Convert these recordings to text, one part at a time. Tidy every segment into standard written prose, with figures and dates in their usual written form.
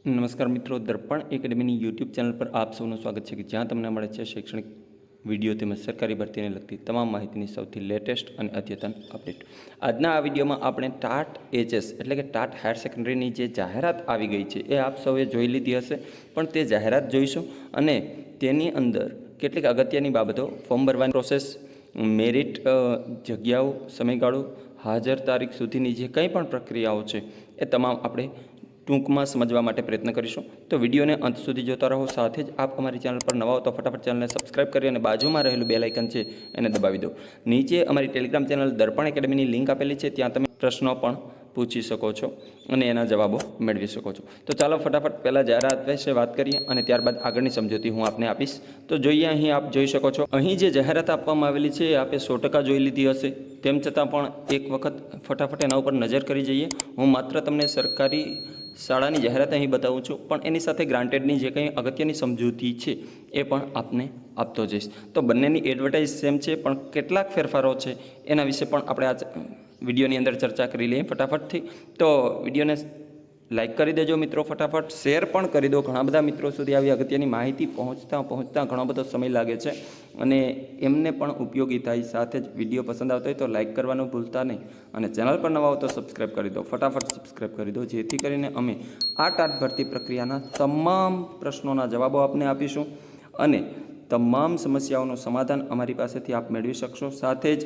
નમસ્કાર મિત્રો, દર્પણ એકેડમીની YouTube channel પર આપ સૌનું સ્વાગત છે કે જ્યાં તમને મળે છે શૈક્ષણિક વિડીયો તેમજ સરકારી ભરતીને લગતી તમામ માહિતીની સૌથી લેટેસ્ટ અને અદ્યતન અપડેટ. આજના આ વિડીયોમાં આપણે ટાટ એચએસ એટલે કે ટાટ હાયર સેકન્ડરીની જે જાહેરાત આવી ગઈ છે એ આપ સૌએ જોઈ લીધી હશે, પણ તે જાહેરાત જોઈશું અને તેની અંદર કેટલીક અગત્યની બાબતો, ફોર્મ ભરવાની પ્રોસેસ, મેરિટ, જગ્યાઓ, સમયગાળો, હાજર તારીખ સુધીની જે કંઈ પણ પ્રક્રિયાઓ છે એ તમામ આપણે ટૂંકમાં સમજવા માટે પ્રયત્ન કરીશું. તો વિડીયોને અંત સુધી જોતા રહો. સાથે જ આપ અમારી ચેનલ પર નવા હો તો ફટાફટ ચેનલને સબસ્ક્રાઇબ કરી અને બાજુમાં રહેલું બેલ આઇકન છે એને દબાવી દો. નીચે અમારી ટેલિગ્રામ ચેનલ દર્પણ એકેડમીની લિંક આપેલી છે, ત્યાં તમે પ્રશ્નો પણ પૂછી શકો છો અને એના જવાબો મેળવી શકો છો. તો ચાલો ફટાફટ પહેલાં જાહેરાત વિશે વાત કરીએ અને ત્યારબાદ આગળની સમજૂતી હું આપને આપીશ. તો જોઈએ, અહીં આપ જોઈ શકો છો, અહીં જે જાહેરાત આપવામાં આવેલી છે એ આપે 100% જોઈ લીધી હશે. તેમ છતાં પણ એક વખત ફટાફટ એના ઉપર નજર કરી જઈએ. હું માત્ર તમને સરકારી શાળાની જાહેરાત અહીં બતાવું છું, પણ એની સાથે ગ્રાન્ટેડની જે કંઈ અગત્યની સમજૂતી છે એ પણ આપને આપતો જઈશ. તો બંનેની એડવર્ટાઇઝ સેમ છે, પણ કેટલાક ફેરફારો છે એના વિશે પણ આપણે આ વિડીયોની અંદર ચર્ચા કરી લઈએ ફટાફટથી. તો વિડીયોને લાઇક કરી દેજો મિત્રો, ફટાફટ શેર પણ કરી દો. ઘણા બધા મિત્રો સુધી આવી અગત્યની માહિતી પહોંચતા ઘણો બધો સમય લાગે છે અને એમને પણ ઉપયોગી થાય. સાથે જ વિડીયો પસંદ આવતો હોય તો લાઇક કરવાનું ભૂલતા નહીં અને ચેનલ પર નવા હો તો સબસ્ક્રાઈબ કરી દો. ફટાફટ સબસ્ક્રાઈબ કરી દો, જેથી કરીને અમે આ ટાટ ભરતી પ્રક્રિયાના તમામ પ્રશ્નોના જવાબો આપને આપીશું અને તમામ સમસ્યાઓનું સમાધાન અમારી પાસેથી આપ મેળવી શકશો. સાથે જ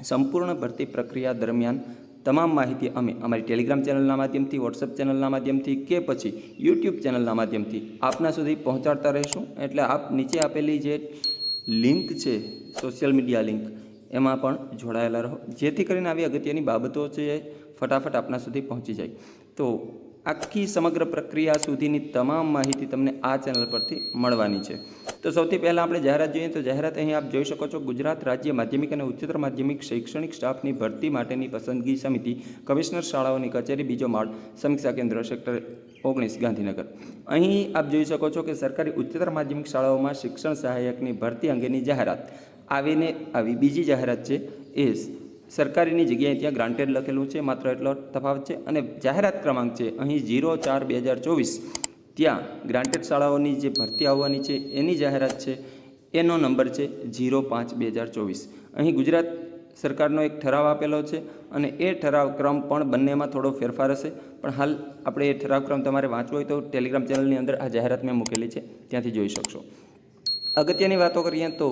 સંપૂર્ણ ભરતી પ્રક્રિયા દરમિયાન તમામ માહિતી અમે અમારી ટેલિગ્રામ ચેનલના માધ્યમથી, વોટ્સઅપ ચેનલના માધ્યમથી કે પછી યુટ્યુબ ચેનલના માધ્યમથી આપના સુધી પહોંચાડતા રહીશું. એટલે આપ નીચે આપેલી જે લિંક છે, સોશિયલ મીડિયા લિંક, એમાં પણ જોડાયેલા રહો, જેથી કરીને આવી અગત્યની બાબતો છે એ ફટાફટ આપના સુધી પહોંચી જાય. તો આખી સમગ્ર પ્રક્રિયા સુધીની તમામ માહિતી તમને આ ચેનલ પરથી મળવાની છે. તો સૌથી પહેલાં આપણે જાહેરાત જોઈએ. તો જાહેરાત અહીં આપ જોઈ શકો છો, ગુજરાત રાજ્ય માધ્યમિક અને ઉચ્ચતર માધ્યમિક શૈક્ષણિક સ્ટાફની ભરતી માટેની પસંદગી સમિતિ, કમિશનર શાળાઓની કચેરી, બીજો માળ, સમીક્ષા કેન્દ્ર, સેક્ટર 19, ગાંધીનગર. અહીં આપ જોઈ શકો છો કે સરકારી ઉચ્ચતર માધ્યમિક શાળાઓમાં શિક્ષણ સહાયકની ભરતી અંગેની જાહેરાત આવી બીજી જાહેરાત છે એ સરકારીની જગ્યાએ ત્યાં ગ્રાન્ટેડ લખેલું છે, માત્ર એટલો તફાવત છે. અને જાહેરાત ક્રમાંક છે અહીં 04/2024, ત્યાં ગ્રાન્ટેડ શાળાઓની જે ભરતી આવવાની છે એની જાહેરાત છે, એનો નંબર છે 05/2024. અહીં ગુજરાત સરકારનો એક ઠરાવ આપેલો છે અને એ ઠરાવ ક્રમ પણ બંનેમાં થોડો ફેરફાર હશે, પણ હાલ આપણે એ ઠરાવ ક્રમ તમારે વાંચવો હોય તો ટેલિગ્રામ ચેનલની અંદર આ જાહેરાત મેં મૂકેલી છે, ત્યાંથી જોઈ શકશો. અગત્યની વાતો કરીએ તો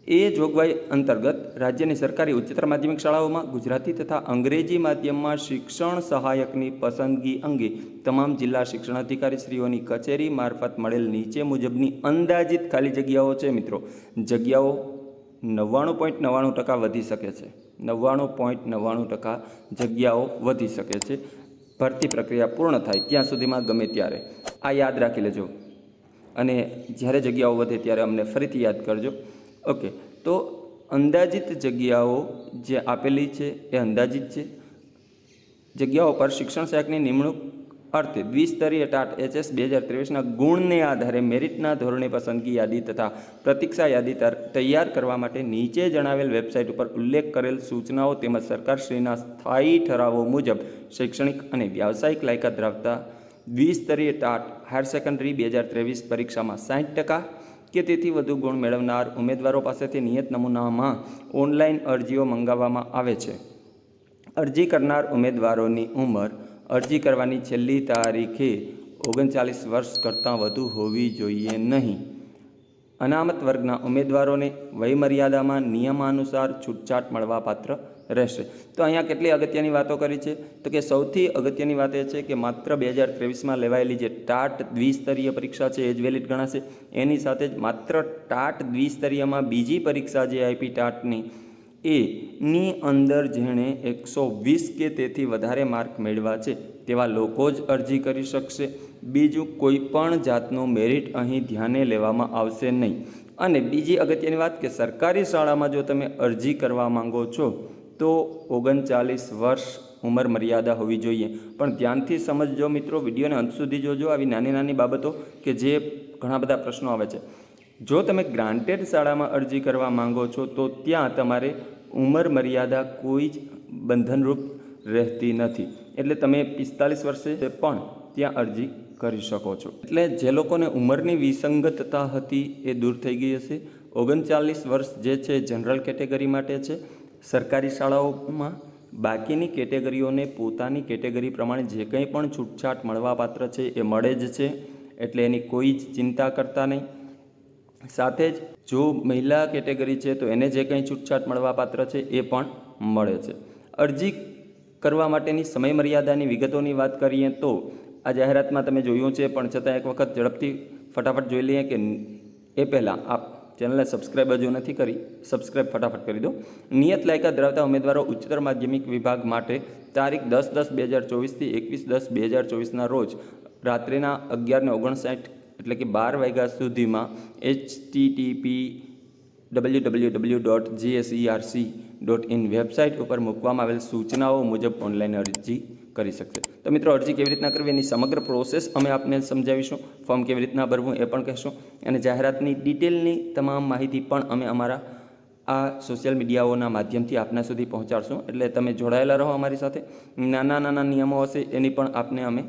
એ જોગવાઈ અંતર્ગત રાજ્યની સરકારી ઉચ્ચતર માધ્યમિક શાળાઓમાં ગુજરાતી તથા અંગ્રેજી માધ્યમમાં શિક્ષણ સહાયકની પસંદગી અંગે તમામ જિલ્લા શિક્ષણાધિકારીશ્રીઓની કચેરી મારફત મળેલ નીચે મુજબની અંદાજિત ખાલી જગ્યાઓ છે મિત્રો. જગ્યાઓ 99.99% વધી શકે છે. 99.99% જગ્યાઓ વધી શકે છે ભરતી પ્રક્રિયા પૂર્ણ થાય ત્યાં સુધીમાં, ગમે ત્યારે. આ યાદ રાખી લેજો અને જ્યારે જગ્યાઓ વધે ત્યારે અમને ફરીથી યાદ કરજો. ઓકે, તો અંદાજિત જગ્યાઓ જે આપેલી છે એ અંદાજિત છે. જગ્યાઓ પર શિક્ષણ સહાયકની નિમણૂક અર્થે દ્વિસ્તરીય ટાટ એચએસ 2023ના ગુણને આધારે મેરિટના ધોરણે પસંદગી યાદી તથા પ્રતીક્ષા યાદી તૈયાર કરવા માટે નીચે જણાવેલ વેબસાઇટ ઉપર ઉલ્લેખ કરેલ સૂચનાઓ તેમજ સરકારશ્રીના સ્થાયી ઠરાવો મુજબ શૈક્ષણિક અને વ્યાવસાયિક લાયકાત ધરાવતા દ્વિસ્તરીય ટાટ હાયર સેકન્ડરી 2023 પરીક્ષામાં 60% કે તેથી વધુ ગુણ મેળવનાર ઉમેદવારો પાસેથી નિયત નમૂનામાં ઓનલાઈન અરજીઓ મંગાવવામાં આવે છે. અરજી કરનાર ઉમેદવારોની ઉંમર અરજી કરવાની છેલ્લી તારીખે 39 વર્ષ કરતાં વધુ હોવી જોઈએ નહીં. અનામત વર્ગના ઉમેદવારોને વયમર્યાદામાં નિયમાનુસાર છૂટછાટ મળવાપાત્ર રહેશે. તો અહીંયા કેટલી અગત્યની વાતો કરી છે, તો કે સૌથી અગત્યની વાત એ છે કે માત્ર 2023માં લેવાયેલી જે ટાટ દ્વિસ્તરીય પરીક્ષા છે એ જ વેલિડ ગણાશે. એની સાથે જ માત્ર ટાટ દ્વિસ્તરીયમાં બીજી પરીક્ષા જે આપી ટાટની, એની અંદર જેણે 120 કે તેથી વધારે માર્ક મેળવ્યા છે તેવા લોકો જ અરજી કરી શકશે. બીજું કોઈ પણ જાતનું મેરિટ અહીં ધ્યાને લેવામાં આવશે નહીં. અને બીજી અગત્યની વાત કે સરકારી શાળામાં જો તમે અરજી કરવા માંગો છો તો 39 વર્ષ ઉંમર મર્યાદા હોવી જોઈએ. પણ ધ્યાનથી સમજજો મિત્રો, વિડીયોને અંત સુધી જોજો. આવી નાની નાની બાબતો કે જે ઘણા બધા પ્રશ્નો આવે છે. જો તમે ગ્રાન્ટેડ શાળામાં અરજી કરવા માંગો છો તો ત્યાં તમારે ઉંમર મર્યાદા કોઈ જ બંધનરૂપ રહેતી નથી. એટલે તમે 45 વર્ષે પણ ત્યાં અરજી કરી શકો છો. એટલે જે લોકોને ઉંમરની વિસંગતતા હતી એ દૂર થઈ ગઈ હશે. 39 વર્ષ જે છે જનરલ કેટેગરી માટે છે સરકારી શાળાઓમાં. બાકીની કેટેગરીઓને પોતાની કેટેગરી પ્રમાણે જે કંઈ પણ છૂટછાટ મળવાપાત્ર છે એ મળે જ છે, એટલે એની કોઈ જ ચિંતા કરતા નહીં. સાથે જ જો મહિલા કેટેગરી છે તો એને જે કંઈ છૂટછાટ મળવાપાત્ર છે એ પણ મળે છે. અરજી કરવા માટેની સમયમર્યાદાની વિગતોની વાત કરીએ તો આ જાહેરાતમાં તમે જોયું છે, પણ છતાં એક વખત ઝડપથી ફટાફટ જોઈ લઈએ કે એ પહેલાં આપ ચેનલને સબસ્ક્રાઈબ હજુ નથી કરી, સબસ્ક્રાઈબ ફટાફટ કરી દો. નિયત લાયકાત ધરાવતા ઉમેદવારો ઉચ્ચતર માધ્યમિક વિભાગ માટે તારીખ 10/10/2024 થી 21/10/2024 રોજ રાત્રિના 11:59 એટલે કે 12 વાગ્યા સુધીમાં http://www.gserc.in વેબસાઇટ ઉપર મૂકવામાં આવેલ સૂચનાઓ મુજબ ઓનલાઈન અરજી કરી શકશે. તો મિત્રો, અરજી કેવી રીતના કરવી એની સમગ્ર પ્રોસેસ અમે આપને સમજાવીશું. ફોર્મ કેવી રીતના ભરવું એ પણ કહેશું, અને જાહેરાતની ડિટેલની તમામ માહિતી પણ અમે અમારા આ સોશિયલ મીડિયાઓના માધ્યમથી આપના સુધી પહોંચાડશું. એટલે તમે જોડાયેલા રહો અમારી સાથે. નાના નિયમો હશે એની પણ આપને અમે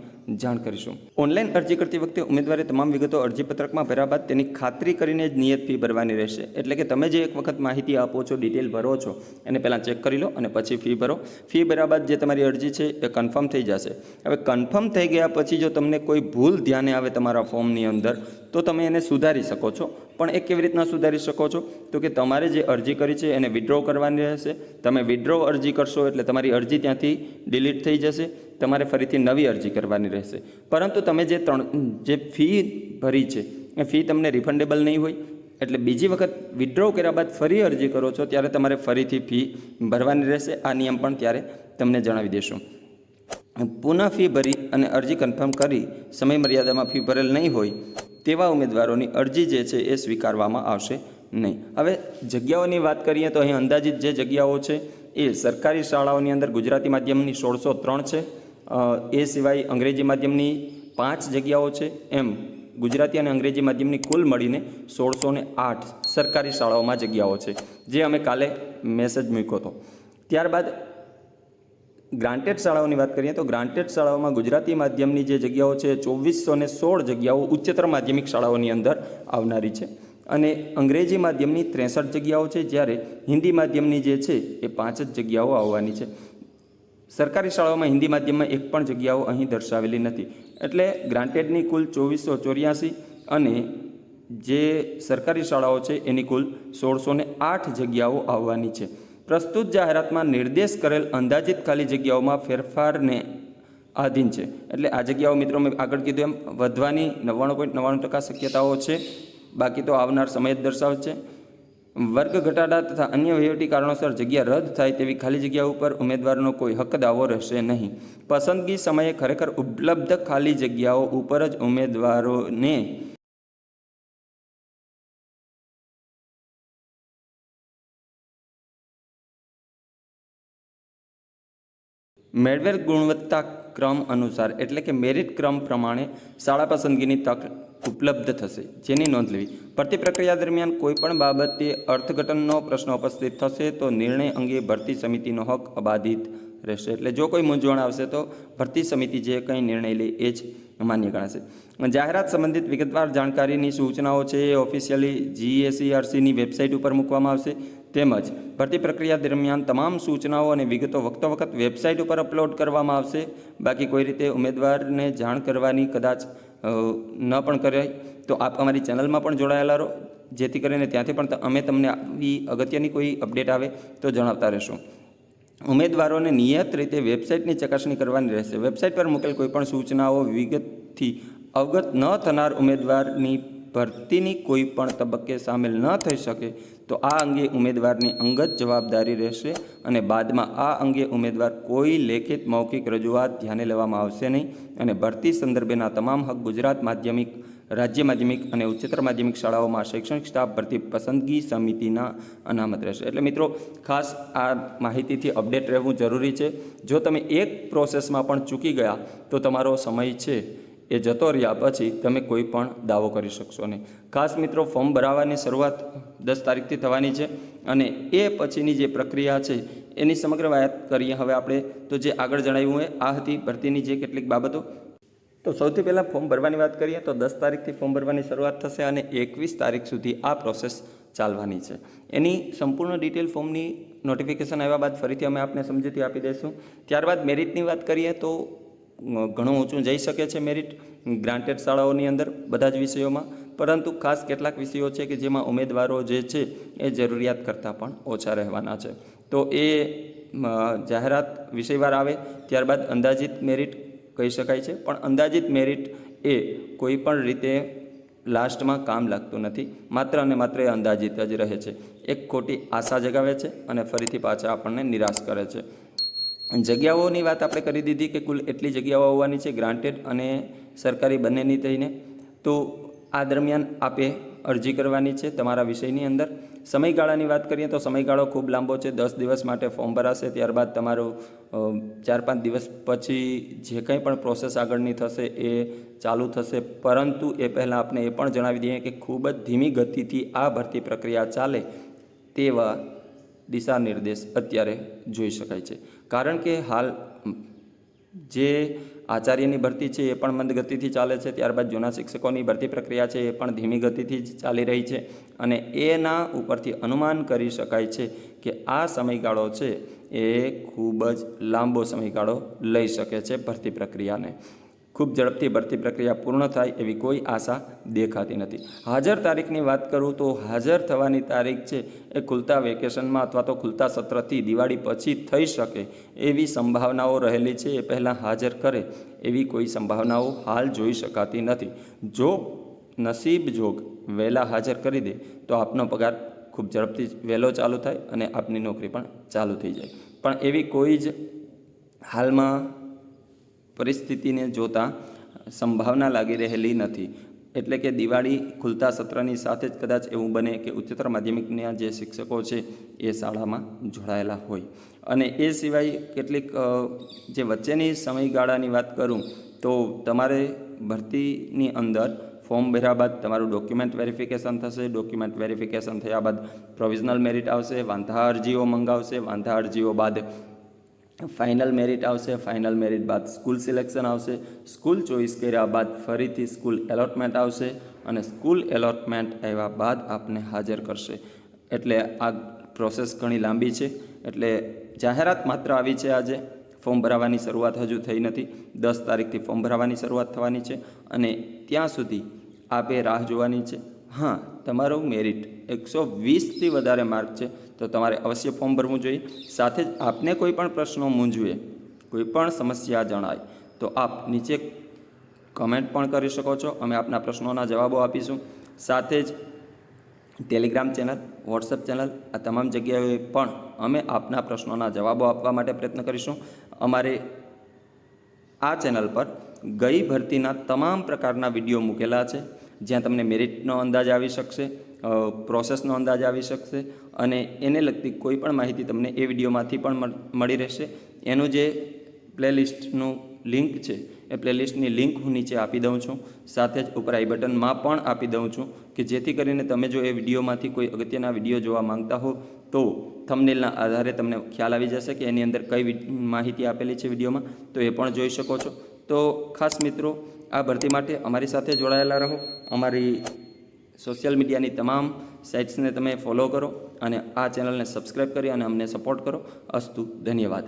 જાણ કરીશું. ઓનલાઈન અરજી કરતી વખતે ઉમેદવારે તમામ વિગતો અરજીપત્રકમાં ભર્યા બાદ તેની ખાતરી કરીને જ નિયત ફી ભરવાની રહેશે. એટલે કે તમે જે એક વખત માહિતી આપો છો, ડિટેલ ભરો છો, એને પહેલાં ચેક કરી લો અને પછી ફી ભરો. ફી ભર્યા બાદ જે તમારી અરજી છે એ કન્ફર્મ થઈ જશે. હવે કન્ફર્મ થઈ ગયા પછી જો તમને કોઈ ભૂલ ધ્યાને આવે તમારા ફોર્મની અંદર તો તમે એને સુધારી શકો છો. પણ એ કેવી રીતના સુધારી શકો છો? તો કે તમારે જે અરજી કરી છે એને વિડ્રો કરવાની રહેશે. તમે વિડ્રો અરજી કરશો એટલે તમારી અરજી ત્યાંથી ડિલીટ થઈ જશે. તમારે ફરીથી નવી અરજી કરવાની રહેશે. પરંતુ તમે જે ફી ભરી છે એ ફી તમને રિફંડેબલ નહીં હોય. એટલે બીજી વખત વિડ્રો કર્યા બાદ ફરી અરજી કરો છો ત્યારે તમારે ફરીથી ફી ભરવાની રહેશે. આ નિયમ પણ ત્યારે તમને જણાવી દેશું. પુનઃ ફી ભરી અને અરજી કન્ફર્મ કરી સમયમર્યાદામાં ફી ભરેલ નહીં હોય તેવા ઉમેદવારોની અરજી જે છે એ સ્વીકારવામાં આવશે નહીં. હવે જગ્યાઓની વાત કરીએ તો અહીં અંદાજિત જે જગ્યાઓ છે એ સરકારી શાળાઓની અંદર ગુજરાતી માધ્યમની 1603 છે. એ સિવાય અંગ્રેજી માધ્યમની 5 જગ્યાઓ છે. એમ ગુજરાતી અને અંગ્રેજી માધ્યમની કુલ મળીને 1608 સરકારી શાળાઓમાં જગ્યાઓ છે, જે અમે કાલે મેસેજ મૂક્યો હતો. ત્યારબાદ ગ્રાન્ટેડ શાળાઓની વાત કરીએ તો ગ્રાન્ટેડ શાળાઓમાં ગુજરાતી માધ્યમની જે જગ્યાઓ છે 2416 જગ્યાઓ ઉચ્ચતર માધ્યમિક શાળાઓની અંદર આવનારી છે. અને અંગ્રેજી માધ્યમની 63 જગ્યાઓ છે, જ્યારે હિન્દી માધ્યમની જે છે એ 5 જ જગ્યાઓ આવવાની છે. સરકારી શાળાઓમાં હિન્દી માધ્યમમાં એક પણ જગ્યાઓ અહીં દર્શાવેલી નથી. એટલે ગ્રાન્ટેડની કુલ 2484 અને જે સરકારી શાળાઓ છે એની કુલ 1608 જગ્યાઓ આવવાની છે. પ્રસ્તુત જાહેરાતમાં નિર્દેશ કરેલ અંદાજિત ખાલી જગ્યાઓમાં ફેરફારને આધીન છે. એટલે આ જગ્યાઓ મિત્રો મેં આગળ કીધું એમ વધવાની 99.99% શક્યતાઓ છે. બાકી તો આવનાર સમય જ દર્શાવે છે. વર્ગ ઘટાડા તથા અન્ય વહીવટી કારણોસર જગ્યા રદ થાય તેવી ખાલી જગ્યા ઉપર ઉમેદવારનો કોઈ હક દાવો રહેશે નહીં. પસંદગી સમયે ખરેખર ઉપલબ્ધ ખાલી જગ્યાઓ ઉપર જ ઉમેદવારોને મેળવેલ ગુણવત્તા ક્રમ અનુસાર એટલે કે મેરિટ ક્રમ પ્રમાણે શાળા પસંદગીની તક ઉપલબ્ધ થશે, જેની નોંધ લેવી. ભરતી પ્રક્રિયા દરમિયાન કોઈપણ બાબતે અર્થઘટનનો પ્રશ્ન ઉપસ્થિત થશે તો નિર્ણય અંગે ભરતી સમિતિનો હક અબાધિત રહેશે. એટલે જો કોઈ મૂંઝવણ આવશે તો ભરતી સમિતિ જે કંઈ નિર્ણય લે એ જ માન્ય ગણાશે. જાહેરાત સંબંધિત વિગતવાર જાણકારીની સૂચનાઓ છે એ ઓફિશિયલી GSERCની વેબસાઇટ ઉપર મૂકવામાં આવશે. તેમજ ભરતી પ્રક્રિયા દરમિયાન તમામ સૂચનાઓ અને વિગતો વખતો વખત વેબસાઇટ ઉપર અપલોડ કરવામાં આવશે. બાકી કોઈ રીતે ઉમેદવારને જાણ કરવાની કદાચ ન પણ કરાય તો આપ અમારી ચેનલમાં પણ જોડાયેલા રહો, જેથી કરીને ત્યાંથી પણ અમે તમને આવી અગત્યની કોઈ અપડેટ આવે તો જણાવતા રહેશું. ઉમેદવારોને નિયત રીતે વેબસાઇટની ચકાસણી કરવાની રહેશે. વેબસાઇટ પર મૂકેલ કોઈપણ સૂચનાઓ વિગતથી અવગત ન થનાર ઉમેદવારની ભરતીની કોઈ પણ તબક્કે સામેલ ન થઈ શકે તો આ અંગે ઉમેદવારની અંગત જવાબદારી રહેશે અને બાદમાં આ અંગે ઉમેદવાર કોઈ લેખિત મૌખિક રજૂઆત ધ્યાને લેવામાં આવશે નહીં અને ભરતી સંદર્ભેના તમામ હક ગુજરાત માધ્યમિક, રાજ્ય માધ્યમિક અને ઉચ્ચતર માધ્યમિક શાળાઓમાં શૈક્ષણિક સ્ટાફ ભરતી પસંદગી સમિતિના અનામત રહેશે. એટલે મિત્રો, ખાસ આ માહિતીથી અપડેટ રહેવું જરૂરી છે. જો તમે એક પ્રોસેસમાં પણ ચૂકી ગયા તો તમારો સમય છે એ જતો રહ્યા પછી તમે કોઈ પણ દાવો કરી શકશો નહીં. ખાસ મિત્રો, ફોર્મ ભરાવાની શરૂઆત 10 તારીખથી થવાની છે અને એ પછીની જે પ્રક્રિયા છે એની સમગ્ર વાત કરીએ હવે આપણે. તો જે આગળ જણાવ્યું હોય આ હતી ભરતીની જે કેટલીક બાબતો. તો સૌથી પહેલાં ફોર્મ ભરવાની વાત કરીએ તો 10 તારીખથી ફોર્મ ભરવાની શરૂઆત થશે અને 21 તારીખ સુધી આ પ્રોસેસ ચાલવાની છે. એની સંપૂર્ણ ડિટેલ ફોર્મની નોટિફિકેશન આવ્યા બાદ ફરીથી અમે આપને સમજૂતી આપી દઈશું. ત્યારબાદ મેરિટની વાત કરીએ તો ઘણું ઊંચું જઈ શકે છે મેરિટ ગ્રાન્ટેડ શાળાઓની અંદર બધા જ વિષયોમાં, પરંતુ ખાસ કેટલાક વિષયો છે કે જેમાં ઉમેદવારો જે છે એ જરૂરિયાત કરતાં પણ ઓછા રહેવાના છે. તો એ જાહેરાત વિષયવાર આવે ત્યારબાદ અંદાજિત મેરિટ કહી શકાય છે, પણ અંદાજિત મેરિટ એ કોઈ પણ રીતે લાસ્ટમાં કામ લાગતું નથી, માત્ર અને માત્ર એ અંદાજિત જ રહે છે. એક ખોટી આશા જગાવે છે અને ફરીથી પાછા આપણને નિરાશ કરે છે. જગ્યાઓની વાત આપણે કરી દીધી કે કુલ એટલી જગ્યાઓ આવવાની છે ગ્રાન્ટેડ અને સરકારી બંનેની થઈને. તો આ દરમિયાન આપે અરજી કરવાની છે તમારા વિષયની અંદર. સમયગાળાની વાત કરીએ તો સમયગાળો ખૂબ લાંબો છે. 10 દિવસ માટે ફોર્મ ભરાશે, ત્યારબાદ તમારું 4-5 દિવસ પછી જે કંઈ પણ પ્રોસેસ આગળની થશે એ ચાલુ થશે. પરંતુ એ પહેલાં આપણે એ પણ જણાવી દઈએ કે ખૂબ જ ધીમી ગતિથી આ ભરતી પ્રક્રિયા ચાલે તેવા દિશા નિર્દેશ અત્યારે જોઈ શકાય છે. કારણ કે હાલ જે આચાર્યની ભરતી છે એ પણ મંદ ગતિથી ચાલે છે, ત્યારબાદ જૂના શિક્ષકોની ભરતી પ્રક્રિયા છે એ પણ ધીમી ગતિથી જ ચાલી રહી છે અને એના ઉપરથી અનુમાન કરી શકાય છે કે આ સમયગાળો છે એ ખૂબ જ લાંબો સમયગાળો લઈ શકે છે ભરતી પ્રક્રિયાને. ખૂબ ઝડપથી ભરતી પ્રક્રિયા પૂર્ણ થાય એવી કોઈ આશા દેખાતી નથી. હાજર તારીખની વાત કરું તો હાજર થવાની તારીખ છે એ ખુલતા વેકેશનમાં અથવા તો ખુલતા સત્રથી દિવાળી પછી થઈ શકે એવી સંભાવનાઓ રહેલી છે. એ પહેલાં હાજર કરે એવી કોઈ સંભાવનાઓ હાલ જોઈ શકાતી નથી. જો નસીબ જોગ વહેલા હાજર કરી દે તો આપનો પગાર ખૂબ ઝડપથી વહેલો ચાલુ થાય અને આપની નોકરી પણ ચાલુ થઈ જાય. પણ એવી કોઈ જ હાલમાં પરિસ્થિતિને જોતાં સંભાવના લાગી રહેલી નથી. એટલે કે દિવાળી ખુલતા સત્રની સાથે જ કદાચ એવું બને કે ઉચ્ચતર માધ્યમિકના જે શિક્ષકો છે એ શાળામાં જોડાયેલા હોય. અને એ સિવાય કેટલીક જે વચ્ચેની સમયગાળાની વાત કરું તો તમારે ભરતીની અંદર ફોર્મ ભર્યા બાદ તમારું ડોક્યુમેન્ટ વેરિફિકેશન થશે. ડોક્યુમેન્ટ વેરિફિકેશન થયા બાદ પ્રોવિઝનલ મેરિટ આવશે, વાંધા અરજીઓ મંગાવશે, વાંધા અરજીઓ બાદ ફાઇનલ મેરિટ આવશે, ફાઇનલ મેરિટ બાદ સ્કૂલ સિલેક્શન આવશે, સ્કૂલ ચોઇસ કર્યા બાદ ફરીથી સ્કૂલ એલોટમેન્ટ આવશે અને સ્કૂલ એલોટમેન્ટ આવ્યા બાદ આપને હાજર કરશે. એટલે આ પ્રોસેસ ઘણી લાંબી છે. એટલે જાહેરાત માત્ર આવી છે આજે, ફોર્મ ભરાવાની શરૂઆત હજુ થઈ નથી. 10 તારીખથી ફોર્મ ભરાવાની શરૂઆત થવાની છે અને ત્યાં સુધી આપે રાહ જોવાની છે. હા, તમારું મેરિટ 120થી વધારે માર્ક છે તો તમારે અવશ્ય ફોર્મ ભરવું જોઈએ. સાથે જ આપને કોઈ પણ પ્રશ્નો મૂંઝવે, કોઈ પણ સમસ્યા જણાય તો આપ નીચે કમેન્ટ પણ કરી શકો છો. અમે આપના પ્રશ્નોના જવાબો આપીશું. સાથે જ ટેલિગ્રામ ચેનલ, વોટ્સએપ ચેનલ આ તમામ જગ્યાએ પણ અમે આપના પ્રશ્નોના જવાબો આપવા માટે પ્રયત્ન કરીશું. અમારે આ ચેનલ પર ગઈ ભરતીના તમામ પ્રકારના વિડીયો મૂકેલા છે, જ્યાં તમને મેરિટનો અંદાજ આવી શકશે, પ્રોસેસનો અંદાજ આવી શકશે અને એને લગતી કોઈ પણ માહિતી તમને એ વિડીયોમાંથી પણ મળી રહેશે. એનું જે પ્લેલિસ્ટનું લિંક છે એ પ્લેલિસ્ટની લિંક હું નીચે આપી દઉં છું. સાથે જ ઉપર આઈ બટનમાં પણ આપી દઉં છું કે જેથી કરીને તમે જો એ વિડીયોમાંથી કોઈ અગત્યના વિડીયો જોવા માંગતા હો તો થંબનેલના આધારે તમને ખ્યાલ આવી જશે કે એની અંદર કઈ માહિતી આપેલી છે વિડીયોમાં, તો એ પણ જોઈ શકો છો. તો ખાસ મિત્રો, આ ભરતી માટે અમારી સાથે જોડાયેલા રહો. અમારી સોશિયલ મીડિયાની તમામ સાઇટ્સને તમે ફોલો કરો અને આ ચેનલને સબસ્ક્રાઈબ કરી અને અમને સપોર્ટ કરો. અસ્તુ, ધન્યવાદ.